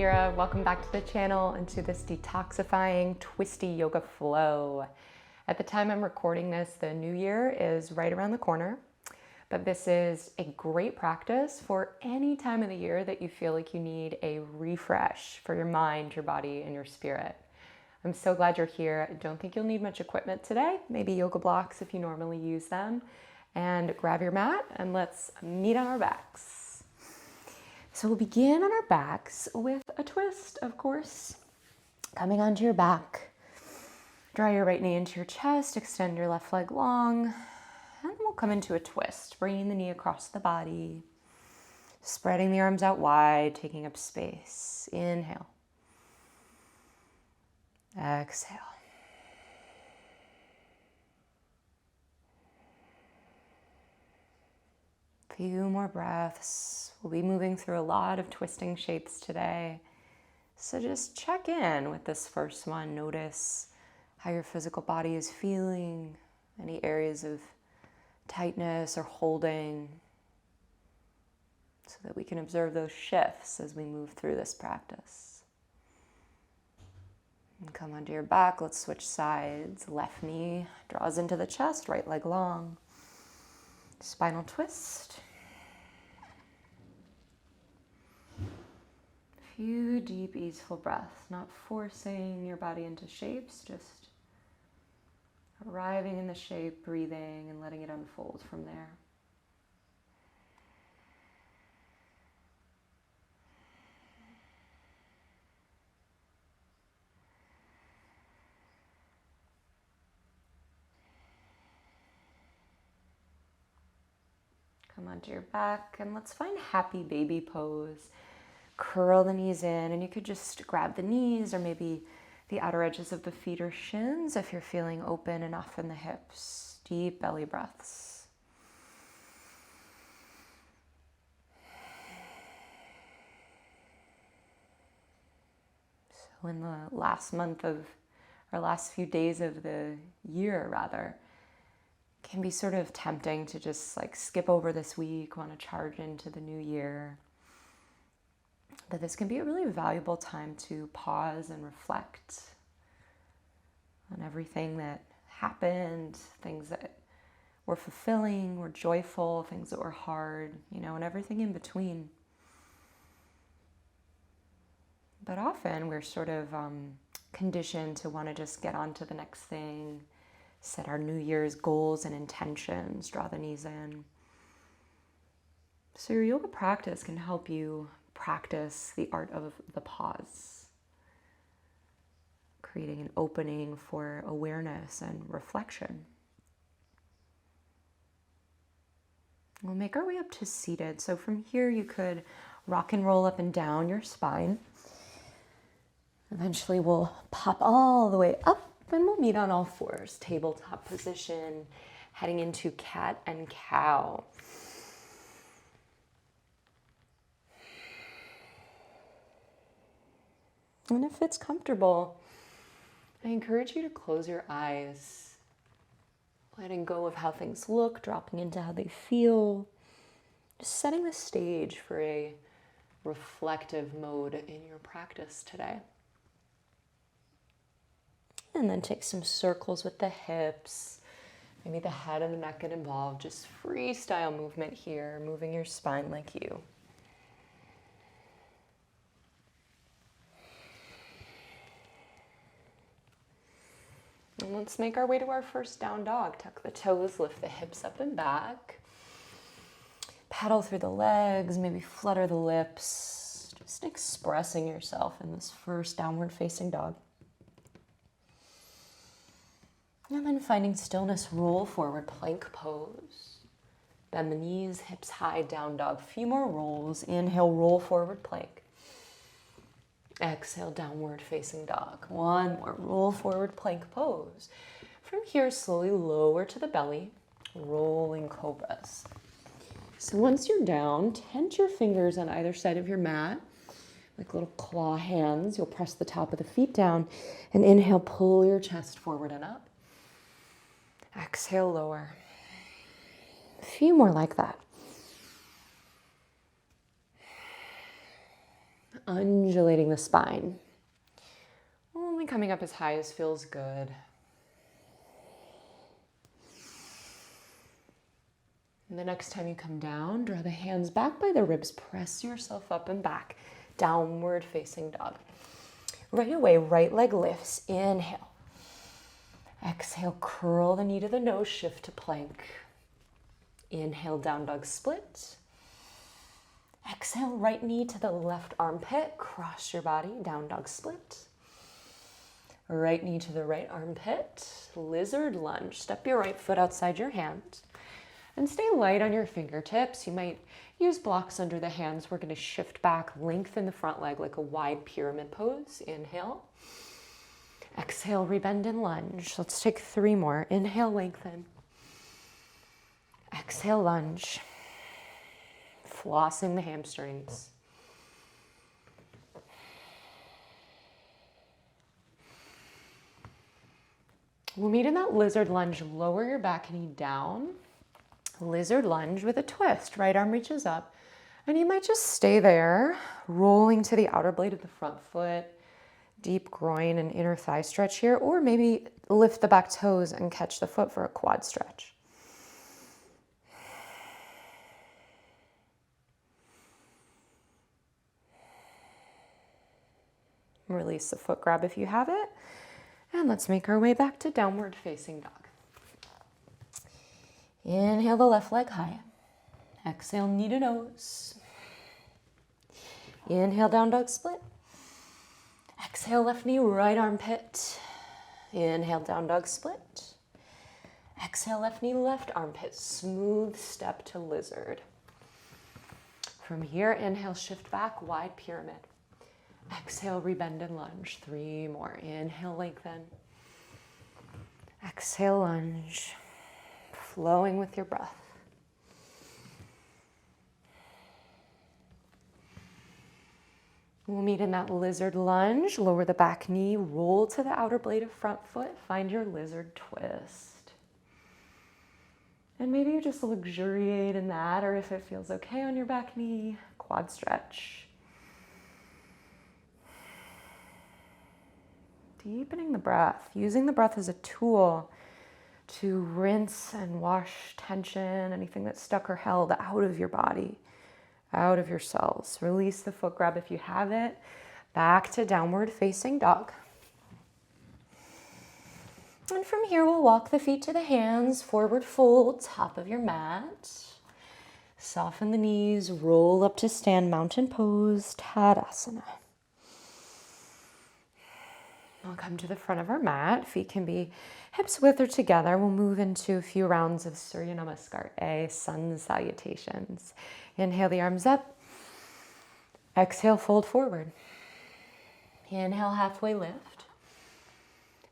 Kira. Welcome back to the channel and to this detoxifying twisty yoga flow. At the time I'm recording this, the new year is right around the corner, but this is a great practice for any time of the year that you feel like you need a refresh for your mind, your body, and your spirit. I'm so glad you're here. I don't think you'll need much equipment today, maybe yoga blocks if you normally use them, and grab your mat and let's meet on our backs. So we'll begin on our backs with a twist, of course. Coming onto your back, draw your right knee into your chest, extend your left leg long, and we'll come into a twist, bringing the knee across the body, spreading the arms out wide, taking up space. Inhale. Exhale. Few more breaths. We'll be moving through a lot of twisting shapes today. So just check in with this first one. Notice how your physical body is feeling, any areas of tightness or holding, so that we can observe those shifts as we move through this practice. And come onto your back. Let's switch sides. Left knee draws into the chest, right leg long. Spinal twist. Few deep, easeful breaths, not forcing your body into shapes, just arriving in the shape, breathing, and letting it unfold from there. Come onto your back and let's find happy baby pose. Curl the knees in, and you could just grab the knees or maybe the outer edges of the feet or shins if you're feeling open enough in the hips. Deep belly breaths. So in the last month of, or last few days of the year rather, can be sort of tempting to just like skip over this week, want to charge into the new year. But this can be a really valuable time to pause and reflect on everything that happened, things that were fulfilling, were joyful, things that were hard, and everything in between. But often we're sort of conditioned to want to just get on to the next thing, set our New Year's goals and intentions, draw the knees in. So your yoga practice can help you practice the art of the pause, creating an opening for awareness and reflection. We'll make our way up to seated. So from here you could rock and roll up and down your spine. Eventually we'll pop all the way up and we'll meet on all fours. Tabletop position, heading into cat and cow. And if it's comfortable, I encourage you to close your eyes, letting go of how things look, dropping into how they feel, just setting the stage for a reflective mode in your practice today. And then take some circles with the hips, maybe the head and the neck get involved, just freestyle movement here, moving your spine like you. And let's make our way to our first down dog. Tuck the toes, lift the hips up and back. Pedal through the legs, maybe flutter the lips. Just expressing yourself in this first downward facing dog. And then finding stillness, roll forward, plank pose. Bend the knees, hips high, down dog. Few more rolls. Inhale, roll forward, plank. Exhale, downward facing dog. One more, roll forward, plank pose. From here, slowly lower to the belly, rolling cobras. So once you're down, tent your fingers on either side of your mat, like little claw hands. You'll press the top of the feet down, and inhale, pull your chest forward and up. Exhale, lower. A few more like that. undulating the spine. Only coming up as high as feels good. And the next time you come down, draw the hands back by the ribs, press yourself up and back, downward facing dog. Right away, right leg lifts, inhale. Exhale, curl the knee to the nose, shift to plank. Inhale, down dog split. Exhale, right knee to the left armpit, cross your body, down dog split. Right knee to the right armpit, lizard lunge. Step your right foot outside your hand and stay light on your fingertips. You might use blocks under the hands. We're going to shift back, lengthen the front leg like a wide pyramid pose. Inhale. Exhale, rebend and lunge. Let's take 3 more. Inhale, lengthen. Exhale, lunge. Flossing the hamstrings. We'll meet in that lizard lunge. Lower your back knee down. Lizard lunge with a twist. Right arm reaches up. And you might just stay there, rolling to the outer blade of the front foot. Deep groin and inner thigh stretch here. Or maybe lift the back toes and catch the foot for a quad stretch. Release the foot grab if you have it. And let's make our way back to downward facing dog. Inhale the left leg high. Exhale, knee to nose. Inhale, down dog split. Exhale, left knee, right armpit. Inhale, down dog split. Exhale, left knee, left armpit. Smooth step to lizard. From here, inhale, shift back, wide pyramid. Exhale, rebend and lunge. 3 more. Inhale, lengthen. Exhale, lunge. Flowing with your breath. We'll meet in that lizard lunge. Lower the back knee, roll to the outer blade of front foot. Find your lizard twist. And maybe you just luxuriate in that, or if it feels okay on your back knee, quad stretch. Deepening the breath, using the breath as a tool to rinse and wash tension, anything that's stuck or held out of your body, out of your cells. Release the foot grab if you have it. Back to downward facing dog. And from here, we'll walk the feet to the hands, forward fold, top of your mat. Soften the knees, roll up to stand, mountain pose, Tadasana. We'll come to the front of our mat. Feet can be hips width or together. We'll move into a few rounds of Surya Namaskar A, sun salutations. Inhale the arms up. Exhale, fold forward. Inhale, halfway lift.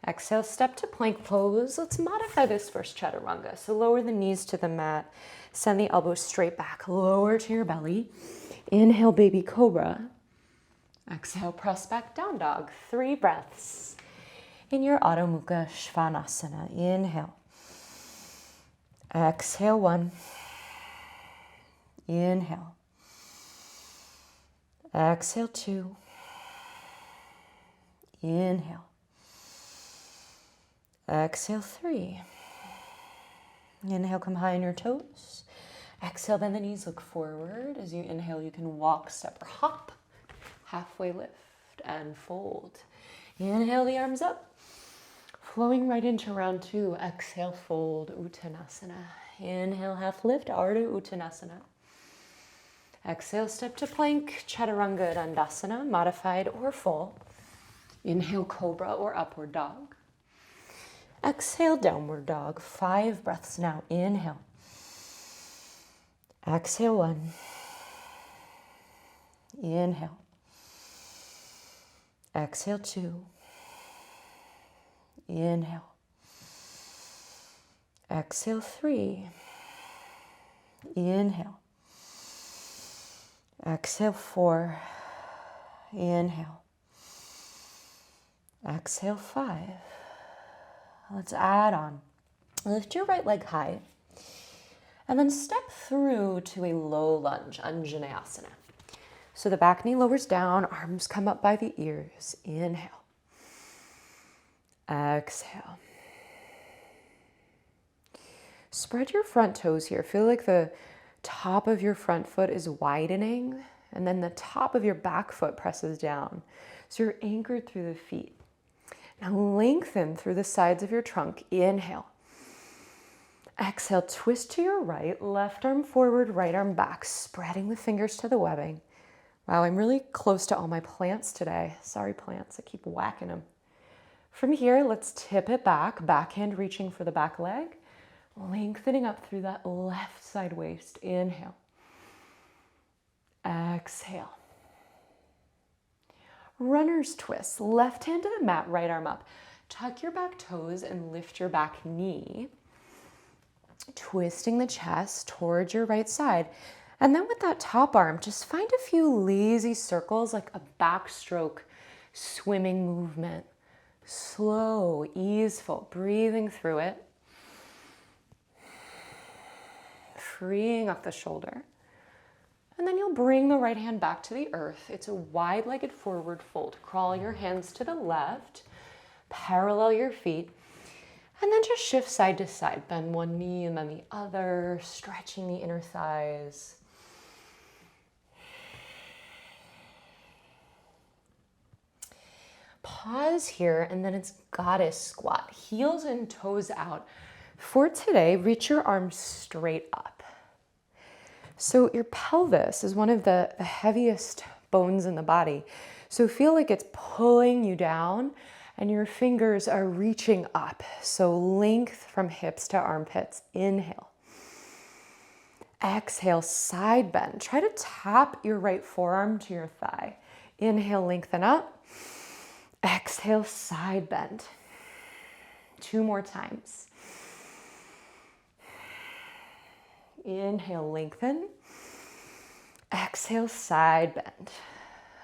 Exhale, step to plank pose. Let's modify this first chaturanga. So lower the knees to the mat. Send the elbows straight back. Lower to your belly. Inhale, baby cobra. Exhale, press back, down dog. 3 breaths. In your Adho Mukha Svanasana. Inhale. Exhale, 1. Inhale. Exhale, 2. Inhale. Exhale, 3. Inhale, come high on your toes. Exhale, bend the knees, look forward. As you inhale, you can walk, step, or hop. Halfway lift and fold. Inhale the arms up. Flowing right into round 2. Exhale, fold, Uttanasana. Inhale, half lift, Ardha Uttanasana. Exhale, step to plank, Chaturanga Dandasana, modified or full. Inhale, cobra or upward dog. Exhale, downward dog. 5 breaths now. Inhale. Exhale, 1. Inhale. Exhale, 2. Inhale. Exhale, 3. Inhale. Exhale, 4. Inhale. Exhale, 5. Let's add on. Lift your right leg high. And then step through to a low lunge, Anjaneyasana. So the back knee lowers down, arms come up by the ears. Inhale. Exhale. Spread your front toes here. Feel like the top of your front foot is widening, and then the top of your back foot presses down. So you're anchored through the feet. Now lengthen through the sides of your trunk. Inhale. Exhale, twist to your right, left arm forward, right arm back, spreading the fingers to the webbing. Wow, I'm really close to all my plants today. Sorry, plants, I keep whacking them. From here, let's tip it back, backhand reaching for the back leg, lengthening up through that left side waist. Inhale. Exhale. Runner's twist, left hand to the mat, right arm up. Tuck your back toes and lift your back knee, twisting the chest towards your right side. And then with that top arm, just find a few lazy circles, like a backstroke swimming movement. Slow, easeful, breathing through it. Freeing up the shoulder. And then you'll bring the right hand back to the earth. It's a wide-legged forward fold. Crawl your hands to the left, parallel your feet, and then just shift side to side. Bend one knee and then the other, stretching the inner thighs. Pause here, and then it's goddess squat. Heels and toes out. For today, reach your arms straight up. So your pelvis is one of the heaviest bones in the body. So feel like it's pulling you down and your fingers are reaching up. So length from hips to armpits. Inhale. Exhale, side bend. Try to tap your right forearm to your thigh. Inhale, lengthen up. Exhale, side bend. 2 more times. Inhale, lengthen. Exhale, side bend.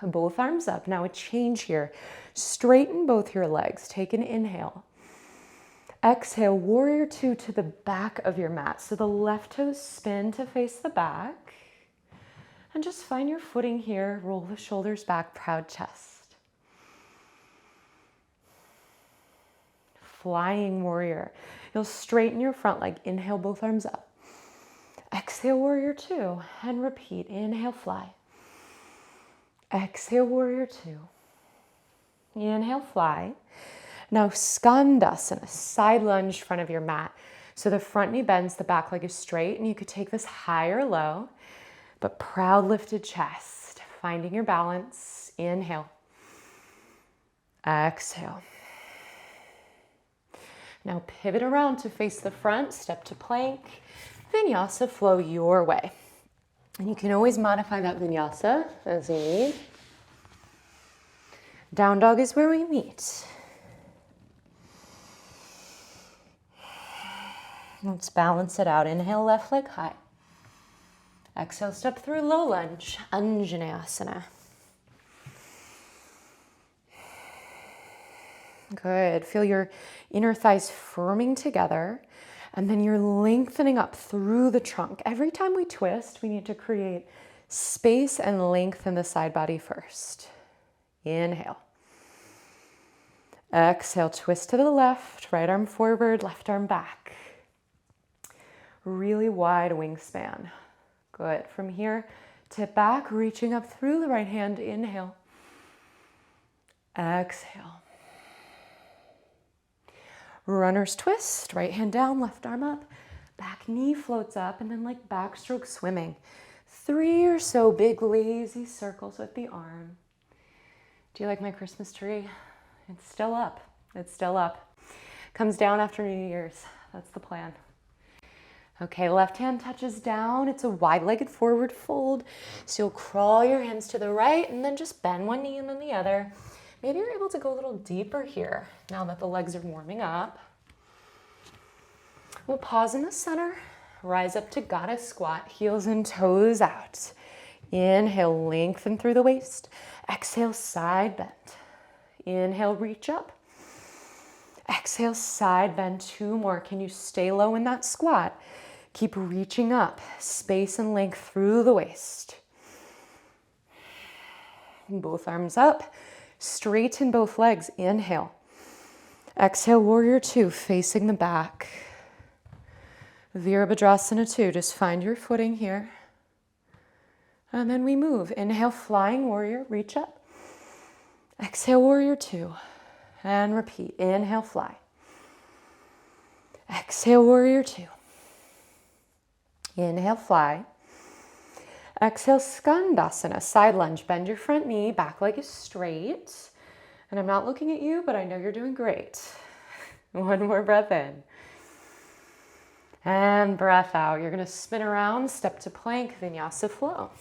Both arms up. Now a change here. Straighten both your legs. Take an inhale. Exhale, warrior 2 to the back of your mat. So the left toes spin to face the back. And just find your footing here. Roll the shoulders back, proud chest. Flying warrior. You'll straighten your front leg. Inhale, both arms up. Exhale, warrior 2, and repeat. Inhale, fly. Exhale, warrior 2. Inhale, fly. Now skandasana, side lunge front of your mat. So the front knee bends, the back leg is straight, and you could take this high or low, but proud lifted chest. Finding your balance. Inhale. Exhale. Now pivot around to face the front, step to plank. Vinyasa flow your way. And you can always modify that vinyasa as you need. Down dog is where we meet. Let's balance it out. Inhale, left leg high. Exhale, step through low lunge, Anjaneyasana. Good. Feel your inner thighs firming together. And then you're lengthening up through the trunk. Every time we twist, we need to create space and length in the side body first. Inhale. Exhale, twist to the left, right arm forward, left arm back. Really wide wingspan. Good. From here, tip back, reaching up through the right hand. Inhale. Exhale. Runner's twist, right hand down, left arm up, back knee floats up, and then like backstroke swimming. 3 or so big lazy circles with the arm. Do you like my Christmas tree? It's still up. It's still up. Comes down after New Year's. That's the plan. Okay, left hand touches down. It's a wide-legged forward fold. So you'll crawl your hands to the right and then just bend one knee and then the other. Maybe you're able to go a little deeper here now that the legs are warming up. We'll pause in the center, rise up to goddess squat, heels and toes out. Inhale, lengthen through the waist. Exhale, side bend. Inhale, reach up. Exhale, side bend. 2 more. Can you stay low in that squat? Keep reaching up, space and length through the waist. Both arms up. Straighten both legs. Inhale. Exhale, warrior two, facing the back. Virabhadrasana 2, just find your footing here. And then we move. Inhale, flying warrior, reach up. Exhale, warrior two. And repeat. Inhale, fly. Exhale, warrior two. Inhale, fly. Exhale, skandasana, side lunge. Bend your front knee, back leg is straight. And I'm not looking at you, but I know you're doing great. One more breath in. And breath out. You're going to spin around, step to plank, vinyasa flow.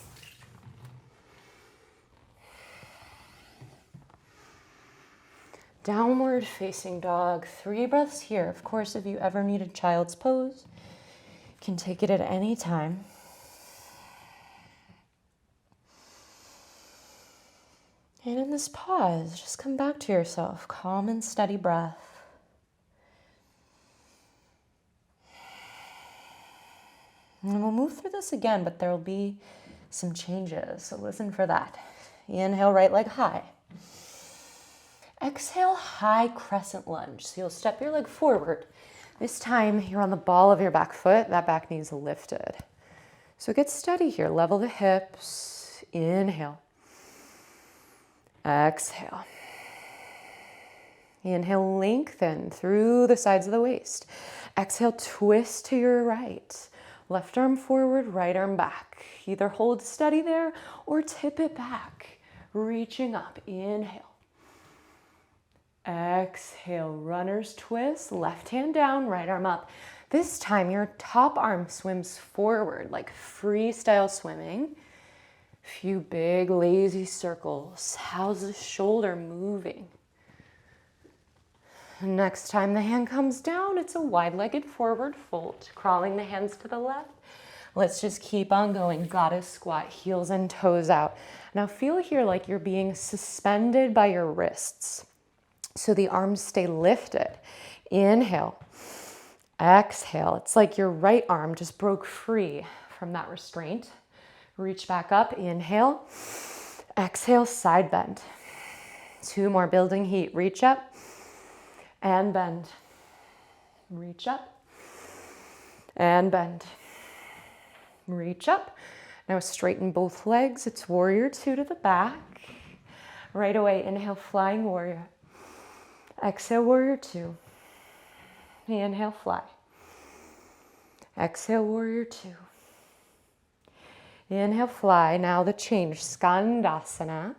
Downward facing dog. 3 breaths here. Of course, if you ever need a child's pose, you can take it at any time. And in this pause, just come back to yourself. Calm and steady breath. And we'll move through this again, but there will be some changes, so listen for that. Inhale, right leg high. Exhale, high crescent lunge. So you'll step your leg forward. This time, you're on the ball of your back foot. That back knee is lifted. So get steady here. Level the hips. Inhale. Exhale. Inhale, lengthen through the sides of the waist. Exhale, twist to your right. Left arm forward, right arm back. Either hold steady there or tip it back. Reaching up. Inhale. Exhale, runner's twist. Left hand down, right arm up. This time, your top arm swims forward like freestyle swimming. Few big lazy circles. How's the shoulder moving? Next time the hand comes down, it's a wide-legged forward fold. Crawling the hands to the left. Let's just keep on going. Goddess squat, heels and toes out. Now feel here like you're being suspended by your wrists. So the arms stay lifted. Inhale. Exhale. It's like your right arm just broke free from that restraint. Reach back up, inhale. Exhale, side bend. 2 more, building heat. Reach up and bend. Reach up and bend. Reach up. Now straighten both legs. It's warrior two to the back. Right away, inhale, flying warrior. Exhale, warrior two. Inhale, fly. Exhale, warrior two. Inhale, fly. Now the change, skandasana.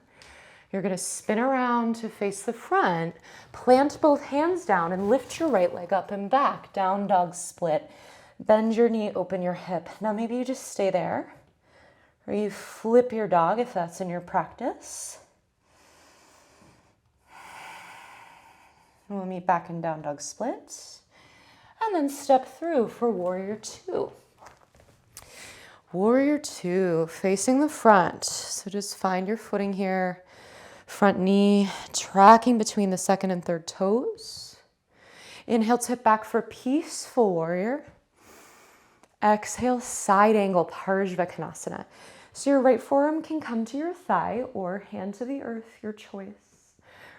You're going to spin around to face the front, plant both hands down and lift your right leg up and back, down dog split. Bend your knee, open your hip. Now maybe you just stay there, or you flip your dog if that's in your practice. We'll meet back in down dog split, and then step through for warrior two. Warrior two, facing the front. So just find your footing here. Front knee tracking between the second and third toes. Inhale, tip back for peaceful warrior. Exhale, side angle, Parshvakonasana. So your right forearm can come to your thigh or hand to the earth, your choice.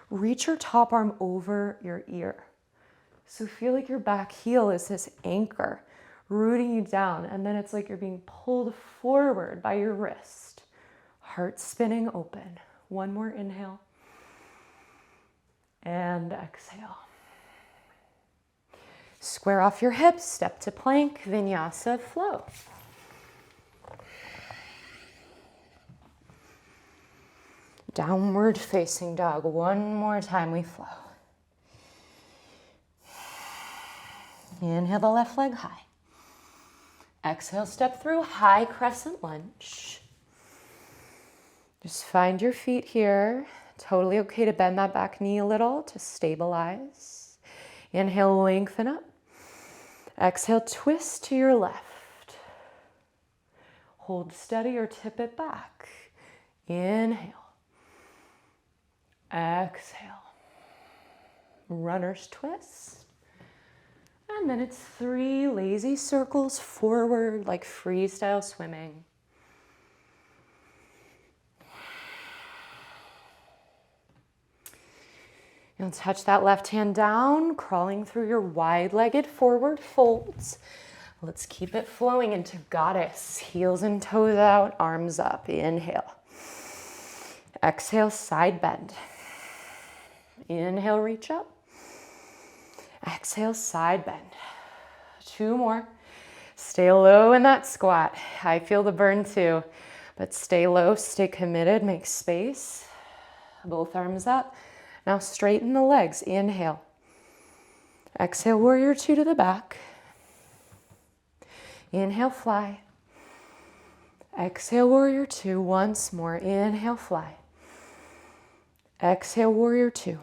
Reach your top arm over your ear. So feel like your back heel is this anchor rooting you down, and then it's like you're being pulled forward by your wrist. Heart spinning open. 1 more inhale and exhale. Square off your hips, step to plank, vinyasa flow. Downward facing dog. 1 more time we flow. Inhale the left leg high. Exhale, step through, high crescent lunge. Just find your feet here. Totally okay to bend that back knee a little to stabilize. Inhale, lengthen up. Exhale, twist to your left. Hold steady or tip it back. Inhale. Exhale. Runner's twist. And then it's 3 lazy circles forward like freestyle swimming. Now touch that left hand down, crawling through your wide-legged forward folds. Let's keep it flowing into goddess. Heels and toes out, arms up. Inhale. Exhale, side bend. Inhale, reach up. Exhale, side bend. 2 more. Stay low in that squat. I feel the burn too, but stay low, stay committed, make space. Both arms up. Now straighten the legs. Inhale. Exhale, warrior 2 to the back. Inhale, fly. Exhale, warrior 2. Once more. Inhale, fly. Exhale, warrior 2.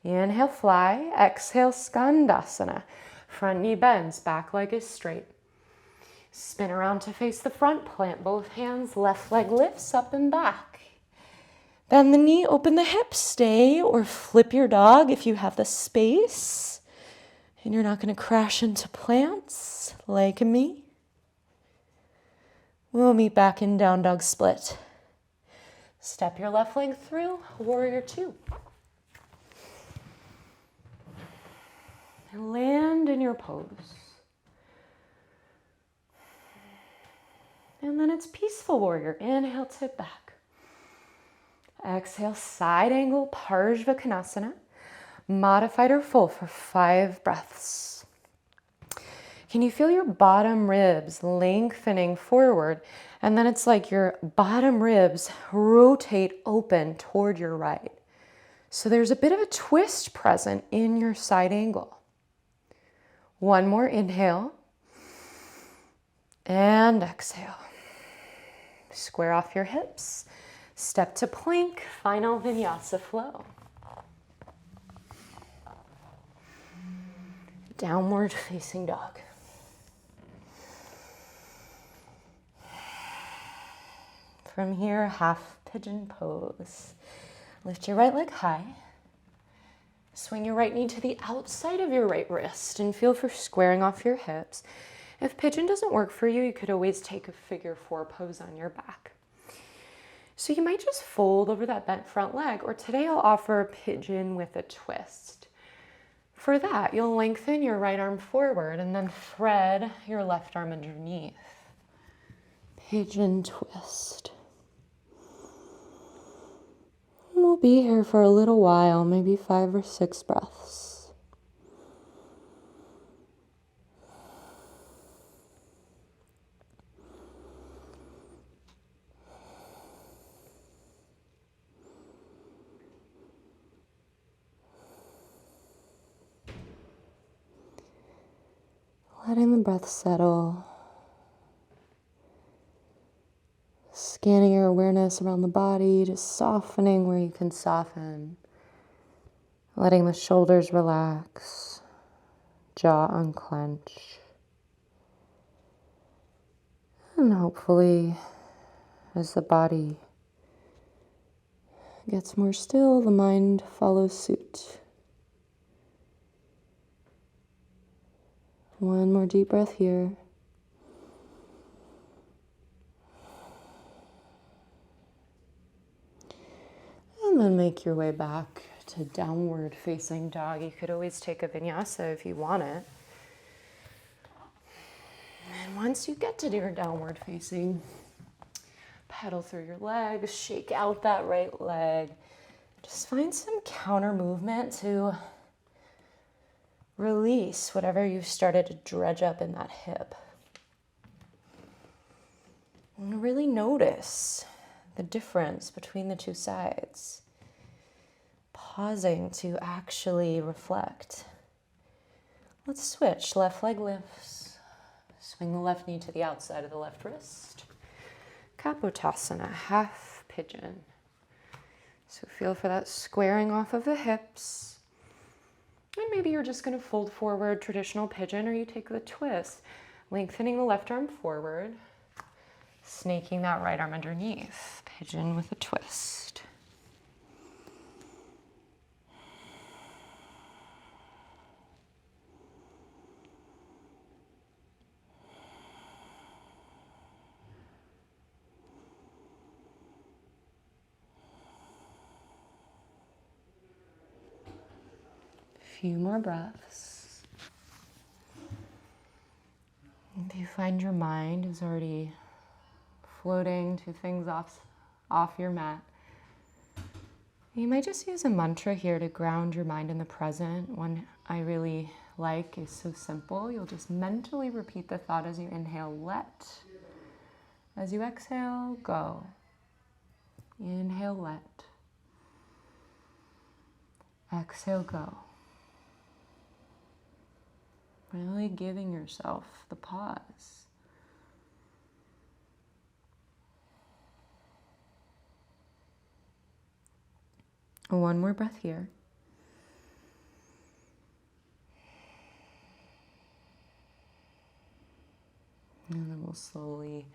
Inhale, fly. Exhale, skandasana. Front knee bends, back leg is straight. Spin around to face the front, plant both hands, left leg lifts up and back. Bend the knee, open the hips, stay or flip your dog if you have the space. And you're not going to crash into plants like me. We'll meet back in down dog split. Step your left leg through, warrior 2. And land in your pose. And then it's peaceful warrior. Inhale, tip back. Exhale, side angle, Parshvakonasana. Modified or full for 5 breaths. Can you feel your bottom ribs lengthening forward? And then it's like your bottom ribs rotate open toward your right. So there's a bit of a twist present in your side angle. 1 more inhale. And exhale. Square off your hips. Step to plank, final vinyasa flow. Downward facing dog. From here, half pigeon pose. Lift your right leg high. Swing your right knee to the outside of your right wrist and feel for squaring off your hips. If pigeon doesn't work for you, you could always take a figure 4 pose on your back. So you might just fold over that bent front leg, or today I'll offer a pigeon with a twist. For that, you'll lengthen your right arm forward and then thread your left arm underneath. Pigeon twist. We'll be here for a little while, maybe 5 or 6 breaths. Letting the breath settle. Scanning your awareness around the body, just softening where you can soften. Letting the shoulders relax, jaw unclench. And hopefully, as the body gets more still, the mind follows suit. 1 more deep breath here. And then make your way back to downward facing dog. You could always take a vinyasa if you want it. And once you get to your downward facing, pedal through your legs, shake out that right leg. Just find some counter movement to release whatever you've started to dredge up in that hip. And really notice the difference between the 2 sides. Pausing to actually reflect. Let's switch. Left leg lifts. Swing the left knee to the outside of the left wrist. Kapotasana, half pigeon. So feel for that squaring off of the hips. And maybe you're just going to fold forward, traditional pigeon, or you take the twist, lengthening the left arm forward, snaking that right arm underneath. Pigeon with a twist. few more breaths. If you find your mind is already floating to things off your mat, you might just use a mantra here to ground your mind in the present. One I really like is so simple. You'll just mentally repeat the thought as you inhale, let. As you exhale, go. Inhale, let. Exhale, go. Really giving yourself the pause. One more breath here. And then we'll slowly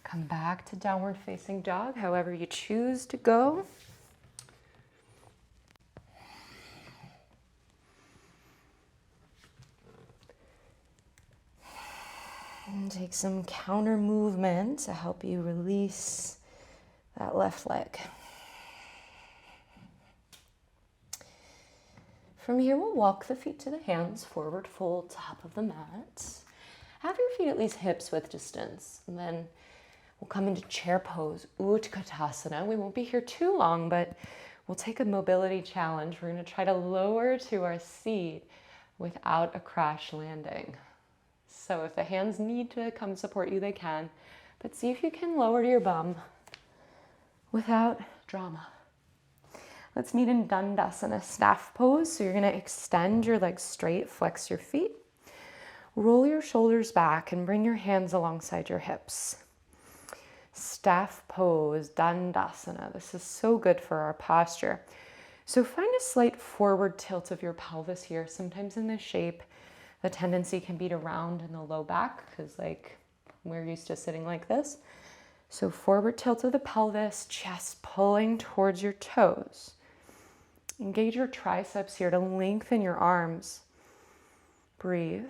come back to downward facing dog, however you choose to go. And take some counter movement to help you release that left leg. From here, we'll walk the feet to the hands, forward fold, top of the mat. Have your feet at least hips width distance. And then we'll come into chair pose, Utkatasana. We won't be here too long, but we'll take a mobility challenge. We're going to try to lower to our seat without a crash landing. So if the hands need to come support you, they can. But see if you can lower to your bum without drama. Let's meet in Dandasana, staff pose. So you're going to extend your legs straight, flex your feet. Roll your shoulders back and bring your hands alongside your hips. Staff pose, Dandasana. This is so good for our posture. So find a slight forward tilt of your pelvis here. Sometimes in this shape, the tendency can be to round in the low back because we're used to sitting like this. So forward tilt of the pelvis, chest pulling towards your toes. Engage your triceps here to lengthen your arms. Breathe.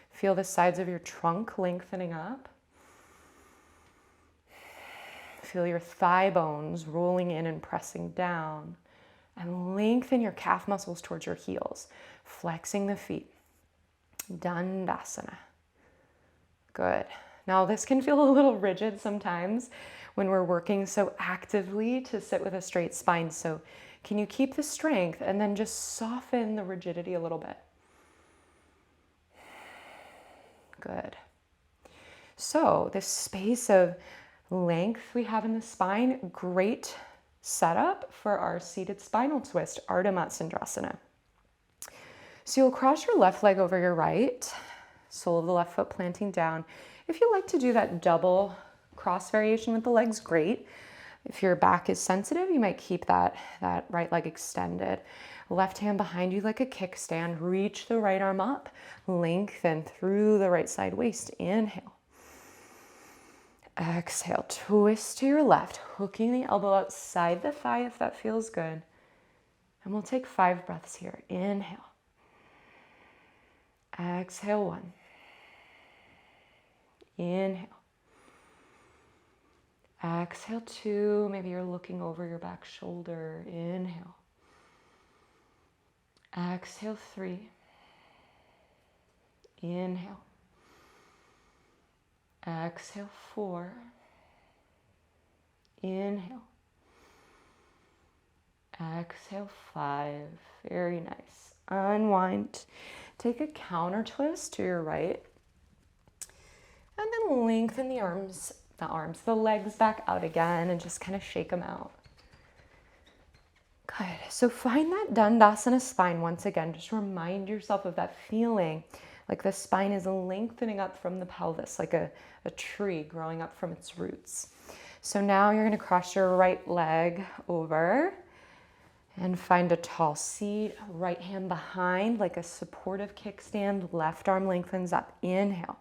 Feel the sides of your trunk lengthening up. Feel your thigh bones rolling in and pressing down. And lengthen your calf muscles towards your heels, flexing the feet. Dandasana. Good. Now this can feel a little rigid sometimes when we're working so actively to sit with a straight spine. So can you keep the strength and then just soften the rigidity a little bit? Good. So this space of length we have in the spine, great setup for our seated spinal twist, Ardha Matsyendrasana. So you'll cross your left leg over your right, sole of the left foot planting down. If you like to do that double cross variation with the legs, great. If your back is sensitive, you might keep that right leg extended. Left hand behind you like a kickstand. Reach the right arm up, lengthen through the right side waist. Inhale. Exhale, twist to your left, hooking the elbow outside the thigh if that feels good. And we'll take 5 breaths here. Inhale. Exhale, 1. Inhale. Exhale, 2. Maybe you're looking over your back shoulder. Inhale. Exhale, 3. Inhale. Exhale, 4. Inhale. Exhale, 5. Very nice. Unwind. Take a counter twist to your right. And then lengthen the legs back out again and just kind of shake them out. Good. So find that Dandasana spine once again. Just remind yourself of that feeling like the spine is lengthening up from the pelvis, like a tree growing up from its roots. So now you're going to cross your right leg over and find a tall seat. Right hand behind like a supportive kickstand. Left arm lengthens up. Inhale.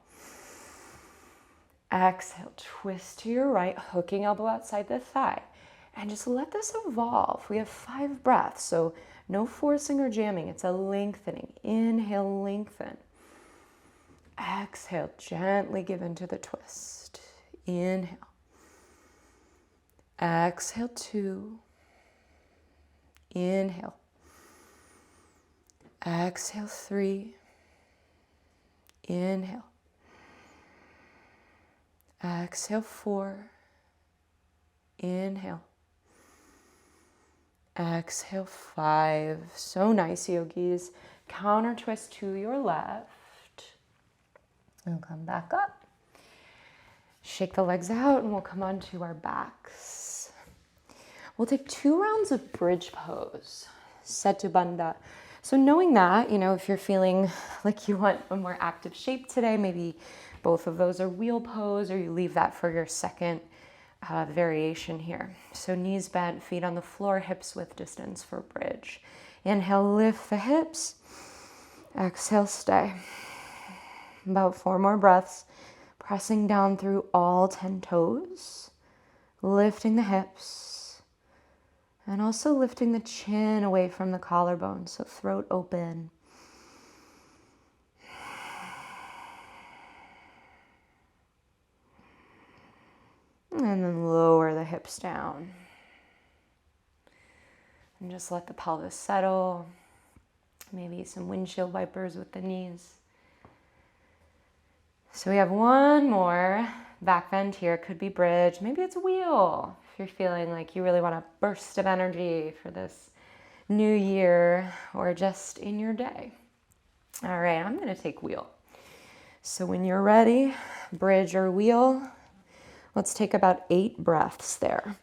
Exhale, twist to your right, hooking elbow outside the thigh. And just let this evolve. We have 5 breaths, so no forcing or jamming. It's a lengthening. Inhale, lengthen. Exhale, gently give into the twist. Inhale. Exhale, 2. Inhale. Exhale, 3. Inhale. Exhale, 4. Inhale. Exhale, 5. So nice, yogis. Counter twist to your left. And come back up. Shake the legs out and we'll come onto our backs. We'll take 2 rounds of bridge pose, Setu Bandha. So knowing that, if you're feeling like you want a more active shape today, maybe both of those are wheel pose, or you leave that for your second variation here. So knees bent, feet on the floor, hips width distance for bridge. Inhale, lift the hips. Exhale, stay. About 4 more breaths. Pressing down through all 10 toes. Lifting the hips. And also lifting the chin away from the collarbone, so throat open. And then lower the hips down. And just let the pelvis settle. Maybe some windshield wipers with the knees. So we have one more back bend here. Could be bridge. Maybe it's a wheel. If you're feeling like you really want a burst of energy for this new year or just in your day. All right, I'm going to take wheel. So when you're ready, bridge or wheel, let's take about 8 breaths there.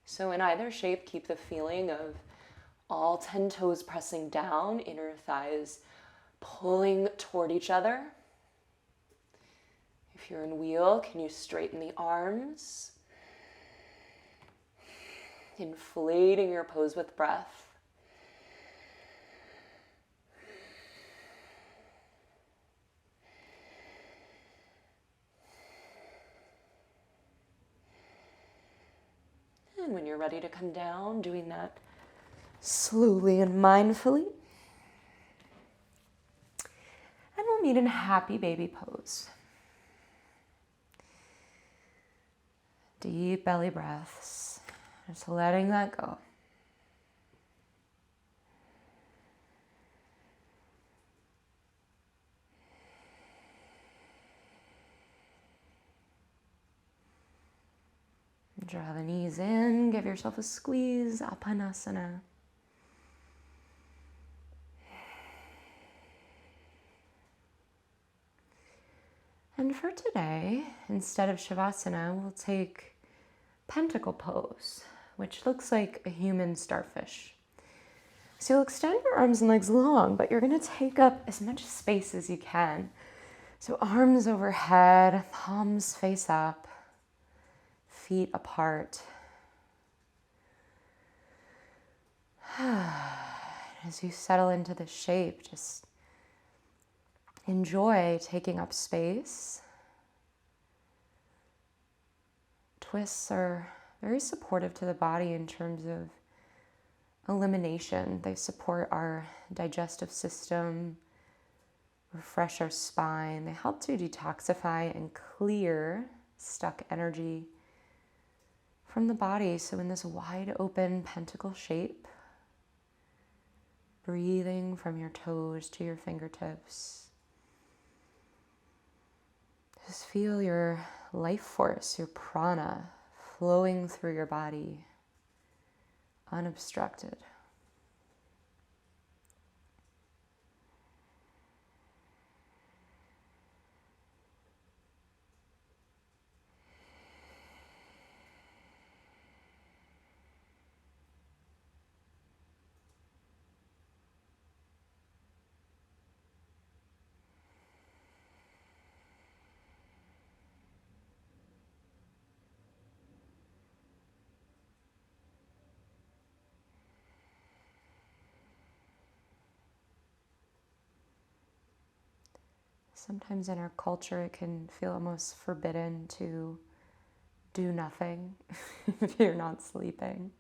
So in either shape, keep the feeling of all 10 toes pressing down, inner thighs pulling toward each other. If you're in wheel, can you straighten the arms? Inflating your pose with breath. And when you're ready to come down, doing that slowly and mindfully. And we'll meet in happy baby pose. Deep belly breaths. Just letting that go. Draw the knees in, give yourself a squeeze, Apanasana. And for today, instead of Shavasana, we'll take Pentacle pose, which looks like a human starfish. So you'll extend your arms and legs long, but you're going to take up as much space as you can. So arms overhead, palms face up. Feet apart. As you settle into the shape, just enjoy taking up space. Twists are very supportive to the body in terms of elimination. They support our digestive system, refresh our spine. They help to detoxify and clear stuck energy from the body. So in this wide open pentacle shape, breathing from your toes to your fingertips. Just feel your life force, your prana, flowing through your body, unobstructed. Sometimes in our culture, it can feel almost forbidden to do nothing if you're not sleeping.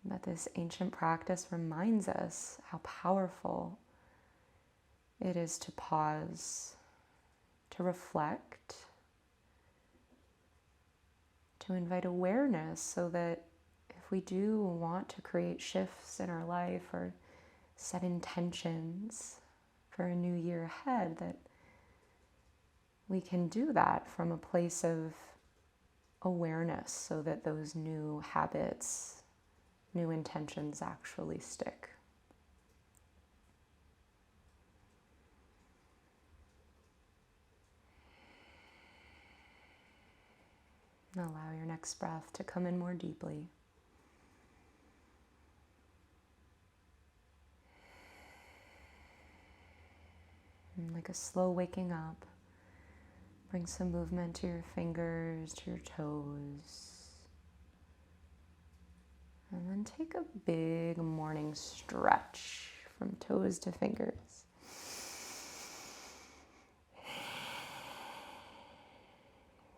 But this ancient practice reminds us how powerful it is to pause, to reflect, to invite awareness so that if we do want to create shifts in our life or set intentions for a new year ahead, that we can do that from a place of awareness so that those new habits, new intentions actually stick. And allow your next breath to come in more deeply. And like a slow waking up, bring some movement to your fingers, to your toes. And then take a big morning stretch from toes to fingers.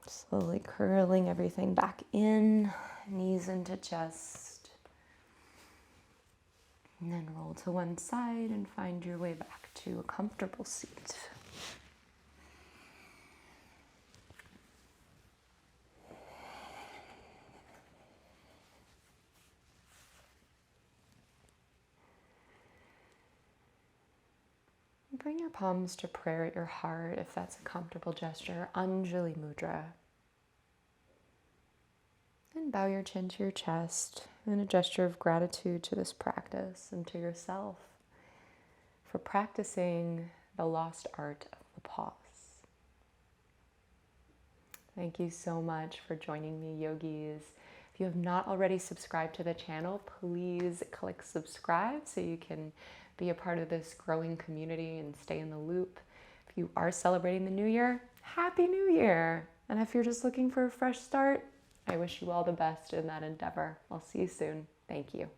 Slowly curling everything back in, knees into chest. And then roll to one side and find your way back to a comfortable seat. Bring your palms to prayer at your heart if that's a comfortable gesture, Anjali Mudra. And bow your chin to your chest in a gesture of gratitude to this practice and to yourself for practicing the lost art of the pause. Thank you so much for joining me, yogis. If you have not already subscribed to the channel, please click subscribe so you can be a part of this growing community and stay in the loop. If you are celebrating the new year, Happy New Year! And if you're just looking for a fresh start, I wish you all the best in that endeavor. I'll see you soon. Thank you.